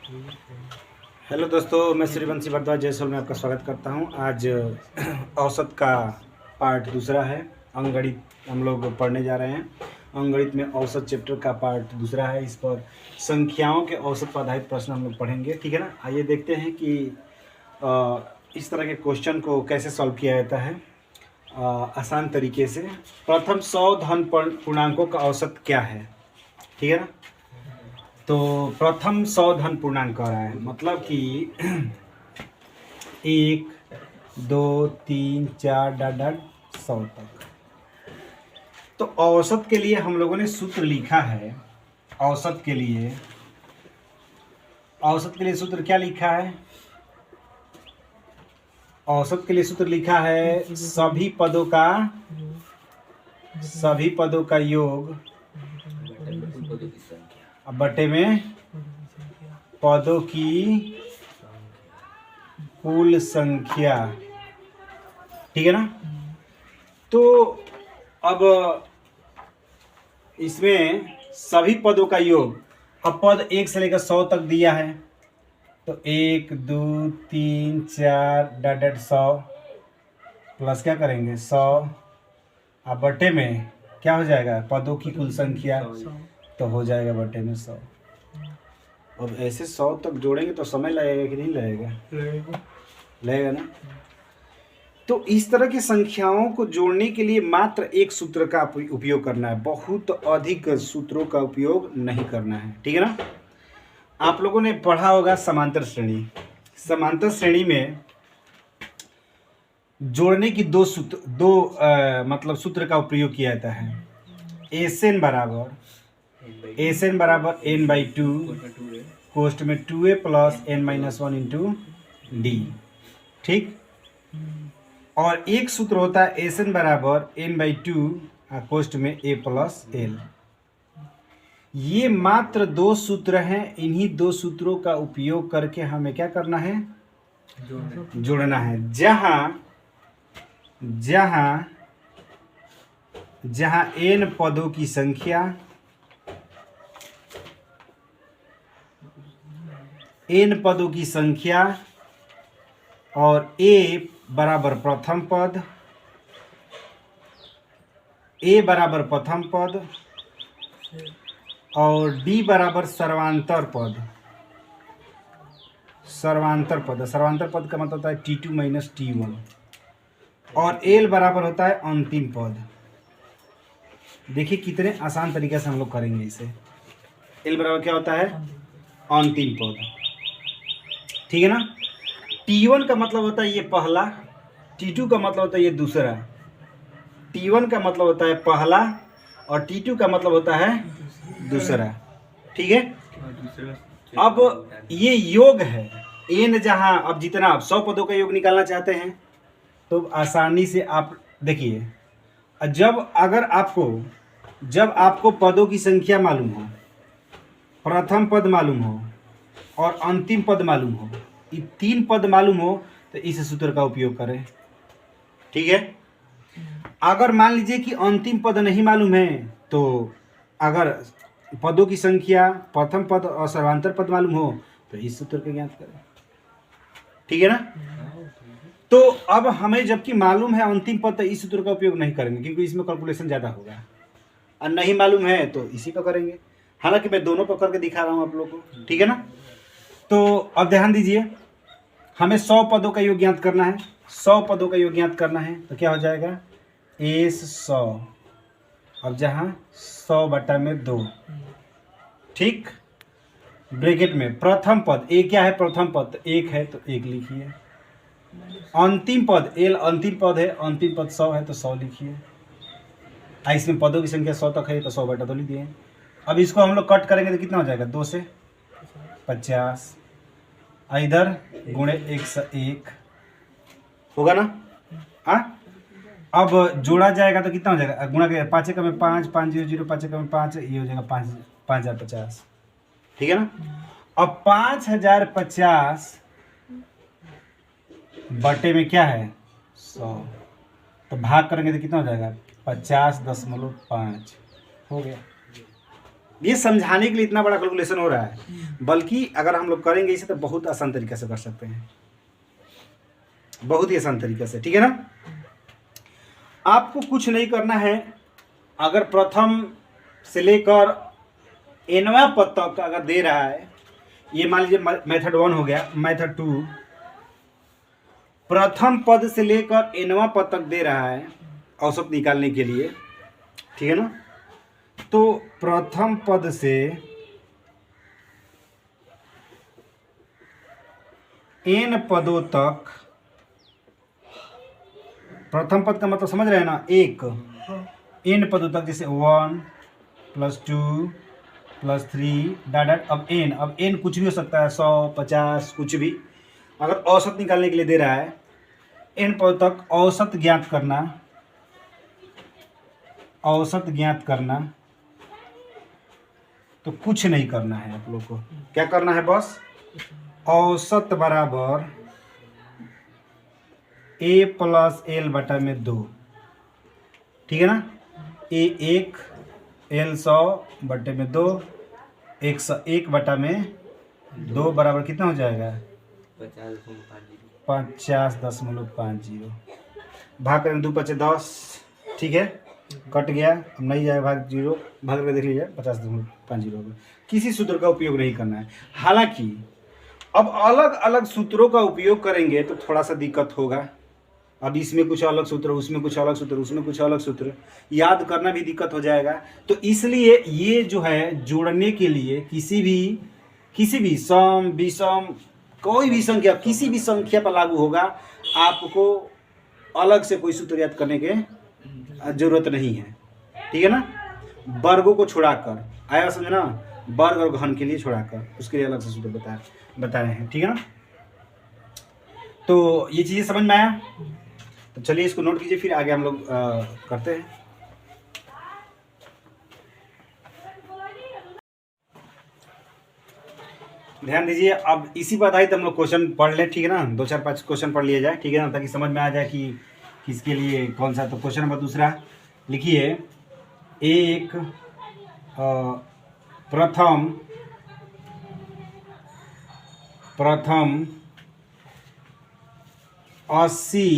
Hello दोस्तों, मैं श्रीवंशी भारद्वाज जयसवाल में आपका स्वागत करता हूं। आज औसत का पार्ट दूसरा है। अंकगणित हम लोग पढ़ने जा रहे हैं। अंकगणित में औसत चैप्टर का पार्ट दूसरा है। इस पर संख्याओं के औसत पर आधारित प्रश्न हम लोग पढ़ेंगे, ठीक है ना। आइए देखते हैं कि इस तरह के क्वेश्चन को कैसे सॉल्व किया जाता है आसान तरीके से। प्रथम 100 धन पूर्णांकों का औसत क्या है, ठीक है ना। तो प्रथम 100 धन पूर्णांक कह रहा है, मतलब कि 1 2 3 4 डॉट डॉट 100 तक। तो औसत के लिए हम लोगों ने सूत्र लिखा है। औसत के लिए सूत्र क्या लिखा है? औसत के लिए सूत्र लिखा है सभी पदों का योग बटे में पदों की कुल संख्या, ठीक है ना। तो अब इसमें सभी पदों का योग, अब पद 1 से लेकर 100 तक दिया है, तो 1 2 3 4 डॉट डॉट 100 प्लस क्या करेंगे 100, अब बटे में क्या हो जाएगा पदों की कुल संख्या, तो हो जाएगा बटे में 100। अब ऐसे 100 तक जोड़ेंगे तो समय लगेगा कि नहीं लगेगा? लगेगा ना। तो इस तरह की संख्याओं को जोड़ने के लिए मात्र एक सूत्र का उपयोग करना है, बहुत अधिक सूत्रों का उपयोग नहीं करना है, ठीक है ना। आप लोगों ने पढ़ा होगा समांतर श्रेणी। समांतर श्रेणी में जोड़ने की दो सूत्र का उपयोग किया जाता है। एसएन बराबर n/2 कोष्ठ में 2a plus n-1 into D, ठीक। और एक सूत्र होता है एसएन बराबर n/2 कोष्ठ में a प्लस l। ये मात्र दो सूत्र हैं। इन्हीं दो सूत्रों का उपयोग करके हमें क्या करना है? जोड़ना है। जहां n पदों की संख्या और a बराबर प्रथम पद और d बराबर सर्वांतर पद का मतलब होता है T2 माइनस T1, और l बराबर होता है अंतिम पद। देखिए कितने आसान तरीके से हम लोग करेंगे इसे। l बराबर क्या होता है? अंतिम पद, ठीक है ना। T1 का मतलब होता है ये पहला, T2 का मतलब होता है ये दूसरा। T1 का मतलब होता है पहला और T2 का मतलब होता है दूसरा, ठीक है। अब ये योग है n, जहां अब जितना आप 100 पदों का योग निकालना चाहते हैं तो आसानी से आप देखिए, जब आपको पदों की संख्या मालूम हो, प्रथम पद मालूम हो और अंतिम पद मालूम हो, ये 3 पद मालूम हो, तो इस सूत्र का उपयोग करें, ठीक है। अगर मान लीजिए कि अंतिम पद नहीं मालूम है, तो अगर पदों की संख्या, प्रथम पद और सर्वांतर पद मालूम हो, तो इस सूत्र को ज्ञात करें, ठीक है ना। तो अब हमें जबकि मालूम है अंतिम पद, तो इस सूत्र का उपयोग नहीं करेंगे क्योंकि इसमें कैलकुलेशन ज़्यादा होगा, और नहीं मालूम है तो इसी का करेंगे। हालांकि मैं दोनों पर करके दिखा रहा हूँ आप लोग को, ठीक है ना। तो अब ध्यान दीजिए, हमें 100 पदों का योग ज्ञात करना है। 100 पदों का योग ज्ञात करना है तो क्या हो जाएगा? एस 100, अब जहाँ 100 बटा में 2, ठीक। ब्रैकेट में प्रथम पद ए क्या है? प्रथम पद 1 है तो 1 लिखिए। अंतिम पद एल अंतिम पद है, अंतिम पद 100 है तो 100 लिखिए। इसमें पदों की संख्या 100 तक है तो 100 बटा 2 लिख दिए। अब इसको हम लोग कट करेंगे तो कितना हो जाएगा? 2 से 50, इधर गुणे 101 होगा ना। हाँ, अब जोड़ा जाएगा तो कितना हो जाएगा? गुणा के 5 का में 5, 5 0 0, 5 का में 5, ये हो जाएगा 5050, ठीक है ना। अब 5050 बटे में क्या है? 100, तो भाग करेंगे तो कितना हो जाएगा? 50.5 हो गया। ये समझाने के लिए इतना बड़ा कैलकुलेशन हो रहा है, बल्कि अगर हम लोग करेंगे इसे तो बहुत आसान तरीके से कर सकते हैं, बहुत ही आसान तरीके से, ठीक है ना। आपको कुछ नहीं करना है। अगर प्रथम से लेकर nवां पद तक अगर दे रहा है, ये मान लीजिए मेथड 1 हो गया, मेथड 2 प्रथम पद से लेकर nवां पद तक दे रहा है औसत निकालने के लिए, ठीक है ना। तो प्रथम पद से n पदों तक, प्रथम पद का मतलब समझ रहे हैं ना, एक n पदों तक, जैसे 1 + 2 + 3 डॉट। अब n कुछ भी हो सकता है, 100 50 कुछ भी। अगर औसत निकालने के लिए दे रहा है n पदों तक औसत ज्ञात करना, औसत ज्ञात करना, तो कुछ नहीं करना है आप लोग को। क्या करना है, बस औसत बराबर a + l बटा में 2, ठीक है ना। a 1 l 100 बटे में 2, 101 बटा में 2 बराबर कितना हो जाएगा, 50.50। भाग करें 2 × 5 = 10, ठीक है, कट गया, अब नहीं जाएगा भाग 0, भाग करके देख लीजिए 50.50 होगा। किसी सूत्र का उपयोग नहीं करना है। हालांकि अब अलग अलग सूत्रों का उपयोग करेंगे तो थोड़ा सा दिक्कत होगा। अब इसमें कुछ अलग सूत्र, उसमें कुछ अलग सूत्र, उसमें कुछ अलग सूत्र, याद करना भी दिक्कत हो जाएगा। तो इसलिए ये जो है जोड़ने के लिए किसी भी सम विषम कोई भी संख्या, किसी भी संख्या पर लागू होगा, आपको अलग से कोई सूत्र याद करने के जरूरत नहीं है, ठीक है ना। वर्गों को छुड़ाकर, आया समझ ना, वर्ग और घन के लिए छुड़ाकर उसके लिए अलग से सूत्र बताए हैं, ठीक है ना। तो ये चीज़ें समझ में आया। तो चलिए इसको नोट कीजिए, फिर आगे हम लोग करते हैं। ध्यान दीजिए, अब इसी पर आधारित हम लोग क्वेश्चन पढ़ लें, ठीक है ना। 2 4 5 क्वेश्चन पढ़ लिया जाए, ठीक है ना, ताकि समझ में आ जाए कि किसके लिए कौन सा। तो क्वेश्चन नंबर 2 लिखिए, एक प्रथम 80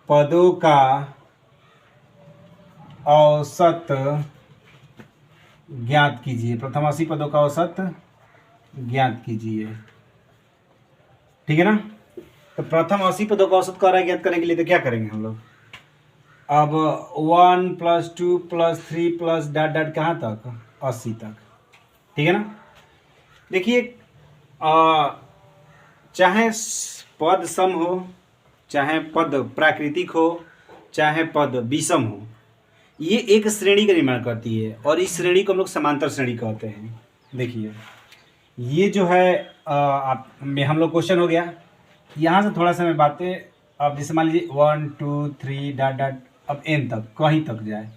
पदों का औसत ज्ञात कीजिए। प्रथम 80 पदों का औसत ज्ञात कीजिए, ठीक है ना। तो प्रथम 80 पदों का औसत का ज्ञात करने के लिए तो क्या करेंगे हम लोग, अब 1 + 2 + 3 + डॉट डॉट कहाँ तक, 80 तक, ठीक है ना। देखिए, चाहे पद सम हो, चाहे पद प्राकृतिक हो, चाहे पद विषम हो, ये एक श्रेणी का निर्माण करती है, और इस श्रेणी को हम लोग समांतर श्रेणी कहते हैं। देखिए, ये जो है हम लोग क्वेश्चन हो गया, यहाँ से थोड़ा सा मैं बातें, अब जैसे मान लीजिए 1 2 3 डॉट डॉट, अब n तक कहीं तक जाए,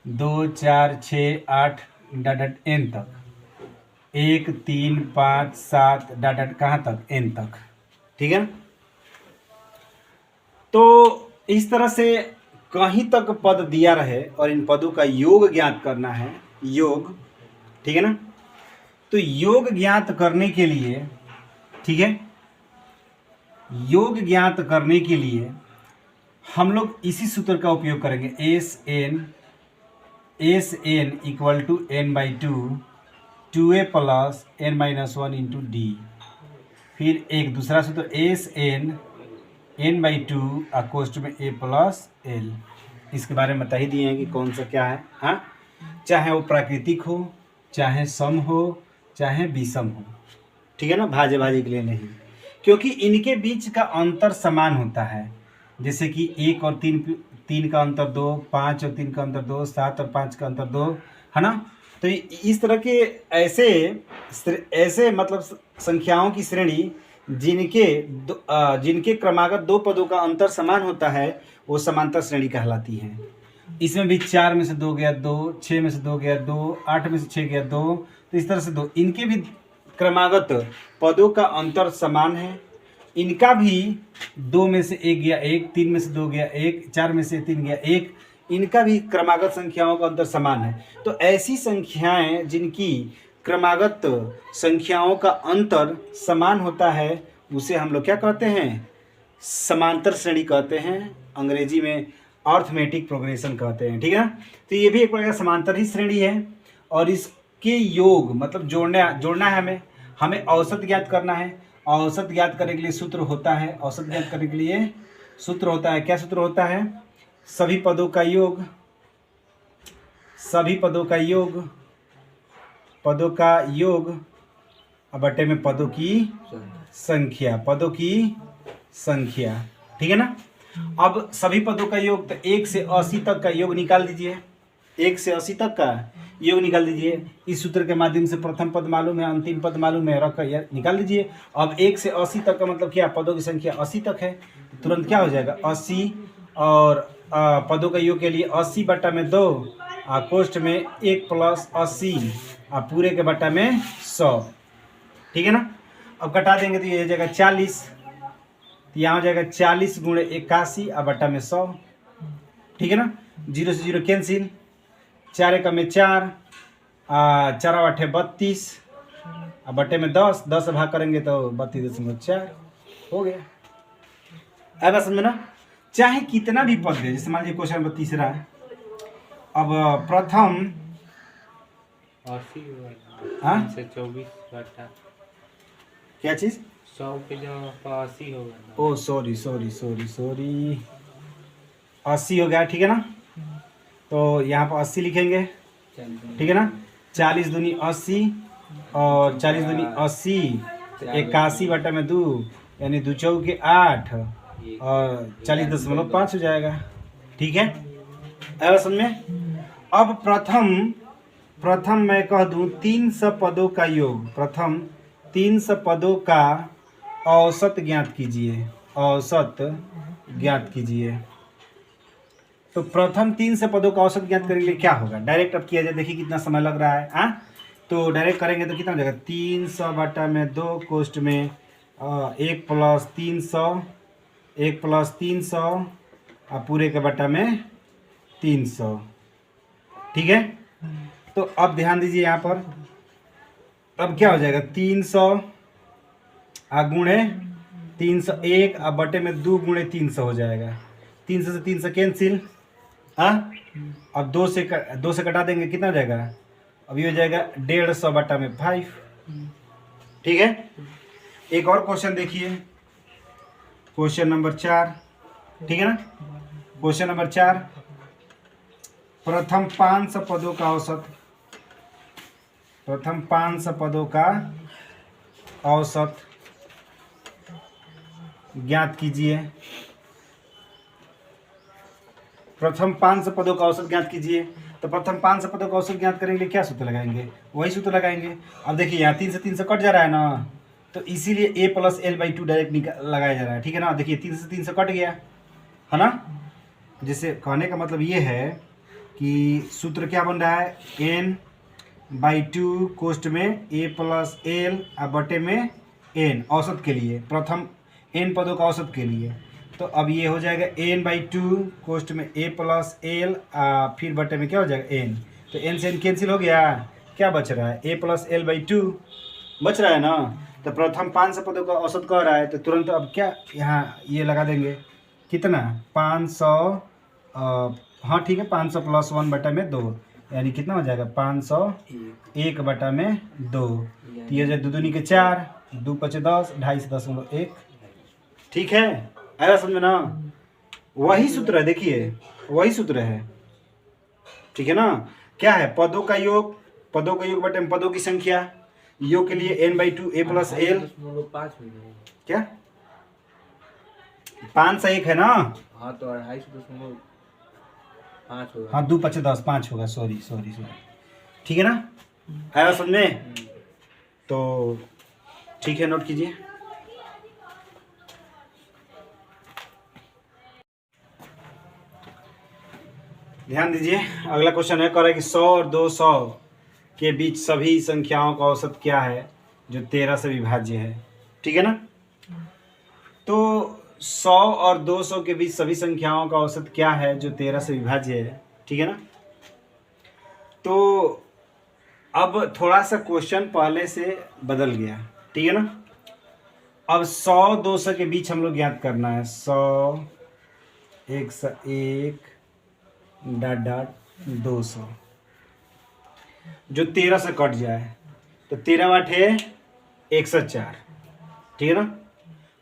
2 4 6 8 डॉट डॉट n तक, 1 3 5 7 डॉट डॉट कहाँ तक, n तक, ठीक है। तो इस तरह से कहीं तक पद दिया रहे और इन पदों का योग ज्ञात करना है, योग, ठीक है ना। तो योग ज्ञात करने के लिए, ठीक है, योग ज्ञात करने के लिए हम लोग इसी सूत्र का उपयोग करेंगे, SN = n/2 2a + n-1 × d। फिर एक दूसरा सूत्र SN n/2 = a + l। इसके बारे में बता ही दिए हैं कि कौन सा क्या है, हाँ, चाहे वो प्राकृतिक हो, चाहे सम हो, चाहे विषम हो, ठीक है ना। भाजे के लिए नहीं, क्योंकि इनके बीच का अंतर समान होता है। जैसे कि 1 और 3 का अंतर 2, 5 और 3 का अंतर 2, 7 और 5 का अंतर 2, है ना। तो इस तरह के ऐसे मतलब संख्याओं की श्रेणी जिनके क्रमागत 2 पदों का अंतर समान होता है, वो समांतर श्रेणी कहलाती है। इसमें भी 4 में से 2 गया 2, 6 में से 2 गया 2, 8 में से 6 गया 2, तो इस तरह से 2, इनके भी क्रमागत पदों का अंतर समान है। इनका भी 2 में से 1 गया 1, 3 में से 2 गया 1, 4 में से 3 गया 1, इनका भी क्रमागत संख्याओं का अंतर समान है। तो ऐसी संख्याएं जिनकी क्रमागत संख्याओं का अंतर समान होता है उसे हम लोग क्या कहते हैं, समांतर श्रेणी कहते हैं, अंग्रेजी में अर्थमेटिक प्रोग्रेशन कहते हैं, ठीक है ना। तो ये भी एक प्रकार का समांतर ही श्रेणी है और इसके योग मतलब जोड़ना है हमें औसत ज्ञात करना है। औसत ज्ञात करने के लिए सूत्र होता है, औसत ज्ञात करने के लिए सूत्र होता है, क्या सूत्र होता है, सभी पदों का योग, सभी पदों का योग, पदों का योग बटे में पदों की संख्या, पदों की संख्या, ठीक है ना। अब सभी पदों का योग तो 1 से 80 तक का योग निकाल दीजिए, 1 से 80 तक का योग निकाल दीजिए। इस सूत्र के माध्यम से प्रथम पद मालूम है, अंतिम पद मालूम है, रख कर निकाल दीजिए। अब 1 से 80 तक का मतलब क्या, पदों की संख्या 80 तक है, तुरंत क्या हो जाएगा 80 और पदों का योग के लिए 80 बटा में 2 कोष्ठ में 1 प्लस 80 पूरे के बटा में 100, ठीक है ना। अब कटा देंगे तो ये हो जाएगा 40, तो यहाँ हो जाएगा 40 गुणे 81 बटा में 100, ठीक है ना। 0 से 0 कैंसिल, 4 एकम में 4, 4 आठे 32 बटे में 10, 10 से भाग करेंगे तो 32.4 हो गया। अब समझ में ना, चाहे कितना भी पद दे, जैसे मान लीजिए क्वेश्चन नंबर तीसरा है। अब प्रथम 24 बटा क्या चीज 100 के जगह 80 होगा। ओ सॉरी 80 हो गया, ठीक है ना। तो यहाँ पर 80 लिखेंगे, ठीक है ना। 40 दूनी 80 और 40 दूनी 80 तो 81 बटा में 2 यानी 2 चौके 8 और 40.5 हो जाएगा, ठीक है। अब समझ में। अब प्रथम मैं कह दूं 300 पदों का योग, प्रथम 300 पदों का औसत ज्ञात कीजिए, औसत ज्ञात कीजिए। तो प्रथम 300 पदों का औसत ज्ञात करने के लिए क्या होगा, डायरेक्ट अब किया जाए, देखिए कितना समय लग रहा है। तो डायरेक्ट करेंगे तो कितना हो जाएगा 300 बटा में 2 कोष्ठ में 1 प्लस 300 पूरे के बटा में 300, ठीक है। तो अब ध्यान दीजिए यहाँ पर, अब क्या हो जाएगा 300 गुणे 301 बटे में 2 गुणे 300 हो जाएगा। 300 से 300 कैंसिल, अब 2 से कटा देंगे, कितना हो जाएगा, अब ये हो जाएगा 150 बटा में 5, ठीक है। एक और क्वेश्चन देखिए, क्वेश्चन नंबर 4, ठीक है ना। क्वेश्चन नंबर 4, प्रथम 500 पदों का औसत, प्रथम 500 पदों का औसत ज्ञात कीजिए, प्रथम 500 पदों का औसत ज्ञात कीजिए। तो प्रथम 500 पदों का औसत ज्ञात करने के लिए क्या सूत्र लगाएंगे, वही सूत्र लगाएंगे। अब देखिए यहाँ 3 से 300 कट जा रहा है ना, तो इसीलिए a प्लस l/2 डायरेक्ट लगाया जा रहा है, ठीक है ना। देखिए 3 से 300 कट गया है ना, जिससे कहने का मतलब ये है कि सूत्र क्या बन रहा है, n/2 कोष्ठ में a प्लस l बटे में n औसत के लिए, प्रथम n पदों का औसत के लिए। तो अब ये हो जाएगा n/2 कोष्ठ में a प्लस l फिर बटे में क्या हो जाएगा n, तो n से n कैंसिल हो गया, क्या बच रहा है a प्लस l/2 बच रहा है ना। तो प्रथम 500 पदों का औसत कह रहा है, तो तुरंत अब क्या यहाँ ये लगा देंगे, कितना 500, हाँ ठीक है, 500 प्लस 1 बटा में 2 यानी कितना हो जाएगा 501 बटा में 2, तो ये 2 दूनी के 4, 2 5 10, 2.5 ठीक है। आया समझ में ना, वही सूत्र है, देखिए वही सूत्र है, ठीक है ना। क्या है, पदों का योग बटे में पदों की संख्या, योग के लिए n/2 a प्लस l, क्या 5 से 1 है ना, हाँ तो 2.5 होगा, हाँ 2 5 10 5 होगा, सॉरी, ठीक है ना। आया समझ में, तो ठीक है, नोट कीजिए। ध्यान दीजिए, अगला क्वेश्चन है, कह रहा है कि 100 और 200 के बीच सभी संख्याओं का औसत क्या है जो 13 से विभाज्य है, ठीक है ना। तो 100 और 200 के बीच सभी संख्याओं का औसत क्या है जो 13 से विभाज्य है, ठीक है ना। तो अब थोड़ा सा क्वेश्चन पहले से बदल गया, ठीक है ना। अब 100 200 के बीच हम लोग ज्ञात करना है। 100 101 डॉट डॉट 200 जो 13 से कट जाए, तो 13 वाटे 104, ठीक है ना।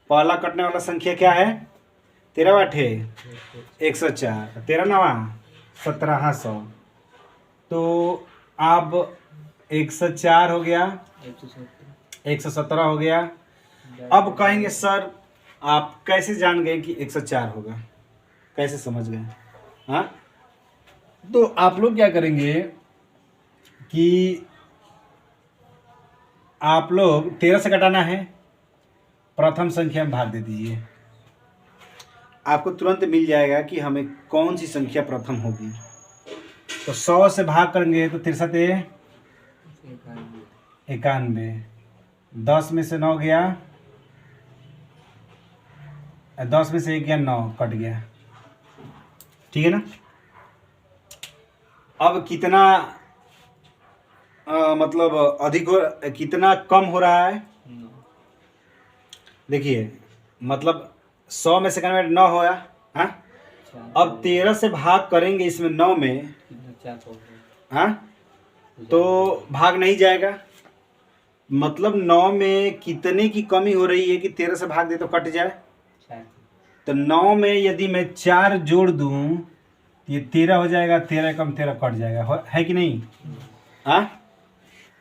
पहला कटने वाला संख्या क्या है? 13 वाटे 104, 13 नवा 1700, तो अब 104 हो गया, 117 हो गया। अब कहेंगे सर आप कैसे जान गए कि 104 होगा, कैसे समझ गए? हाँ, तो आप लोग क्या करेंगे कि आप लोग 13 से घटाना है, प्रथम संख्या में भाग दे दीजिए, आपको तुरंत मिल जाएगा कि हमें कौन सी संख्या प्रथम होगी। तो 100 से भाग करेंगे तो 63 91, 10 में से 9 गया, 10 में से 1 गया, 9 कट गया, ठीक है ना। अब कितना मतलब अधिक हो, कितना कम हो रहा है? देखिए मतलब 100 में से 9 होया, हाँ। अब 13 से भाग करेंगे इसमें 9 में, हाँ, तो भाग नहीं जाएगा। मतलब 9 में कितने की कमी हो रही है कि 13 से भाग दे तो कट जाए। तो 9 में यदि मैं 4 जोड़ दूं तो ये 13 हो जाएगा, 13 कम 13 कट जाएगा, है कि नहीं? हाँ,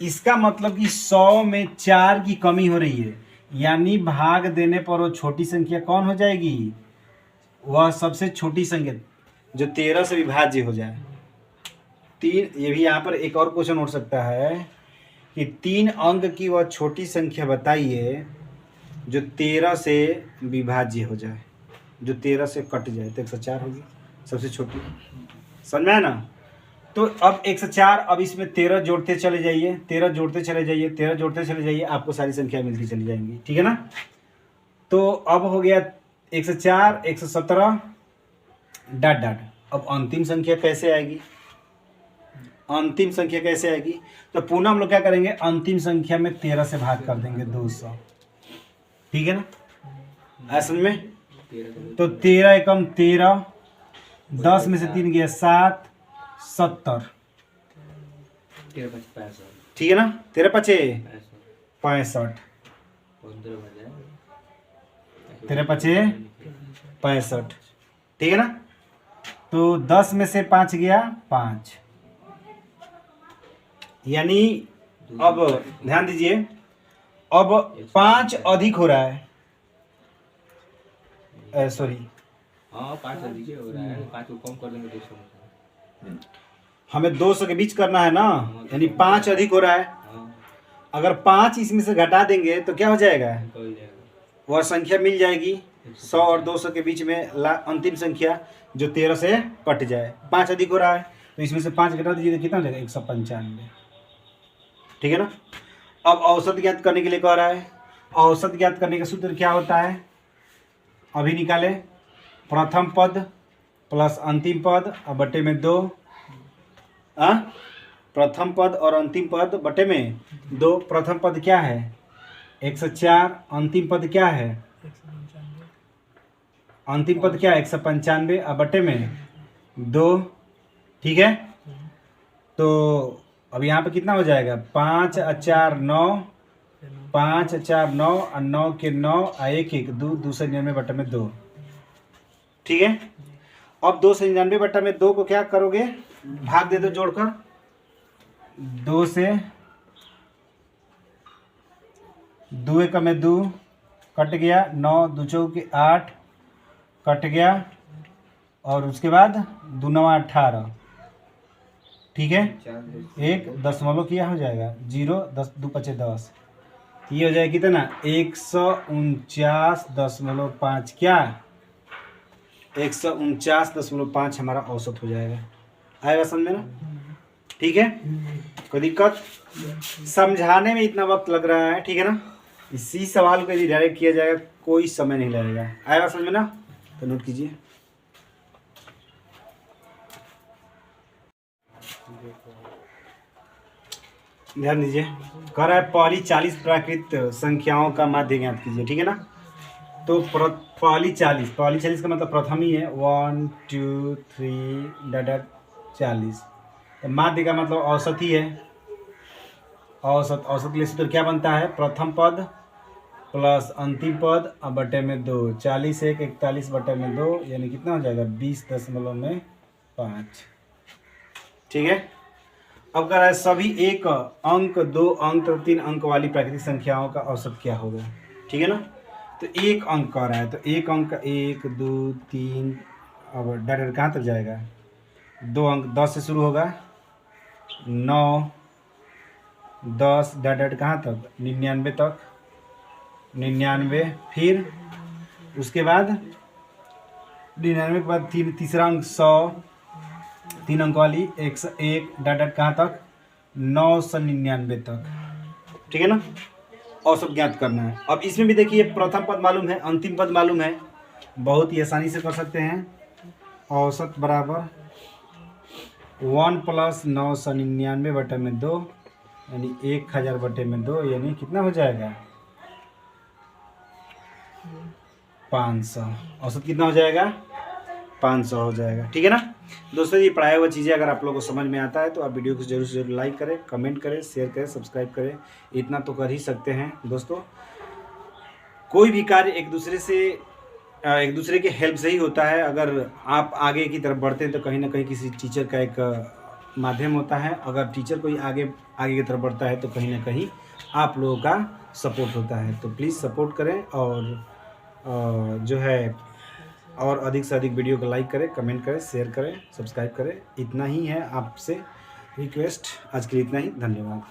इसका मतलब कि 100 में 4 की कमी हो रही है, यानी भाग देने पर वो छोटी संख्या कौन हो जाएगी? वह सबसे छोटी संख्या जो 13 से विभाज्य हो जाए। ये भी यहाँ पर एक और क्वेश्चन हो सकता है कि 3 अंक की वह छोटी संख्या बताइए जो 13 से विभाज्य हो जाए, जो 13 से कट जाए, तो 104 होगी सबसे छोटी। समझ में है ना। तो अब 104, अब इसमें 13 जोड़ते चले जाइए, 13 जोड़ते चले जाइए, 13 जोड़ते चले जाइए, आपको सारी संख्या मिलती चली जाएंगी, ठीक है ना। तो अब हो गया 104 117 डॉट डॉट। अब अंतिम संख्या कैसे आएगी? अंतिम संख्या कैसे आएगी? तो पुनः हम लोग क्या करेंगे, अंतिम संख्या में 13 से भाग कर देंगे 200, ठीक है ना। ऐसे में तो 13 एकम 13, 10 में से 3 गया 7, 70, ठीक है ना। 13 पचे 65, 13 पचे 65, ठीक है ना। तो 10 में से 5 गया 5, यानी अब ध्यान दीजिए, अब 5 अधिक हो रहा है, सॉरी, हाँ 5 अधिक हो रहा है, 5 को कम कर देंगे 200 हमें 200 के बीच करना है ना, यानी 5 अधिक हो रहा है। अगर 5 इसमें से घटा देंगे तो क्या हो जाएगा? वह संख्या मिल जाएगी 100 और 200 के बीच में अंतिम संख्या जो 13 से कट जाए। 5 अधिक हो रहा है तो इसमें से 5 घटा दीजिए तो कितना हो जाएगा? 195, ठीक है ना। अब औसत ज्ञात करने के लिए कह रहा है। औसत ज्ञात करने का सूत्र क्या होता है? अभी निकाले, प्रथम पद प्लस अंतिम पद और बटे में 2, प्रथम पद और अंतिम पद बटे में 2। प्रथम पद क्या है? 104, अंतिम पद क्या है? अंतिम पद क्या है? 195 और बटे में 2, ठीक है। तो अब यहाँ पे कितना हो जाएगा? 5 और 4 9, 5 और 4 9 और 9 के 9 और 1 1 2, 299 बटे में 2, ठीक है। अब 299 बटा में 2 को क्या करोगे? भाग दे दो जोड़कर, 2 से 2 एक में 2 कट गया, 9 2 चौके 8 कट गया, और उसके बाद 2 9 18, ठीक है। 1 दशमलव किया हो जाएगा 0, 10 2 5 10, ये हो जाएगा कितना? 149.5, क्या 149.5 हमारा औसत हो जाएगा। आएगा समझ में ना? ठीक है, कोई दिक्कत? समझाने में इतना वक्त लग रहा है, ठीक है ना। इसी सवाल को यदि डायरेक्ट किया जाएगा कोई समय नहीं लगेगा। आएगा समझ में ना? तो नोट कीजिए। ध्यान दीजिए, कह रहा है पहली 40 प्राकृत संख्याओं का माध्य ज्ञात कीजिए, ठीक है ना? तो पहली 40 का मतलब प्रथम ही है, 1 2 3 डॉट 40। तो माध्य का मतलब औसत ही है। औसत के लिए सूत्र क्या बनता है? प्रथम पद प्लस अंतिम पद अब बटे में 2, 40 1 41 बटे में 2, यानी कितना हो जाएगा? 20.5। ठीक है। अब कह रहा है सभी 1 अंक 2 अंक 3 अंक वाली प्राकृतिक संख्याओं का औसत क्या होगा, ठीक है ना? तो 1 अंक कह रहा है, तो 1 अंक 1 2 3, अब डायरेक्ट कहाँ तक जाएगा? 2 अंक 10 से शुरू होगा, 9 10 डायरेक्ट कहाँ तक? 99 तक, 99, फिर उसके बाद 99 के बाद तीसरा अंक 100, 3 अंक वाली 101 डायरेक्ट कहाँ तक? 999 तक, ठीक है ना? औसत ज्ञात करना है। अब इसमें भी देखिए प्रथम पद मालूम है, अंतिम पद मालूम है, बहुत ही आसानी से कर सकते हैं। औसत बराबर 1 प्लस 999 बटे में 2, यानी 1000 बटे में 2, यानी कितना हो जाएगा? 500। औसत कितना हो जाएगा? 500 हो जाएगा, ठीक है ना? दोस्तों ये पढ़ाया हुआ चीज़ें अगर आप लोगों को समझ में आता है तो आप वीडियो को जरूर से जरूर लाइक करें, कमेंट करें, शेयर करें, सब्सक्राइब करें, इतना तो कर ही सकते हैं। दोस्तों कोई भी कार्य एक दूसरे के हेल्प से ही होता है। अगर आप आगे की तरफ बढ़ते हैं तो कहीं ना कहीं किसी टीचर का एक माध्यम होता है, अगर टीचर कोई आगे की तरफ बढ़ता है तो कहीं ना कहीं आप लोगों का सपोर्ट होता है। तो प्लीज़ सपोर्ट करें और जो है और अधिक से अधिक वीडियो को लाइक करें, कमेंट करें, शेयर करें, सब्सक्राइब करें। इतना ही है आपसे रिक्वेस्ट। आज के लिए इतना ही, धन्यवाद।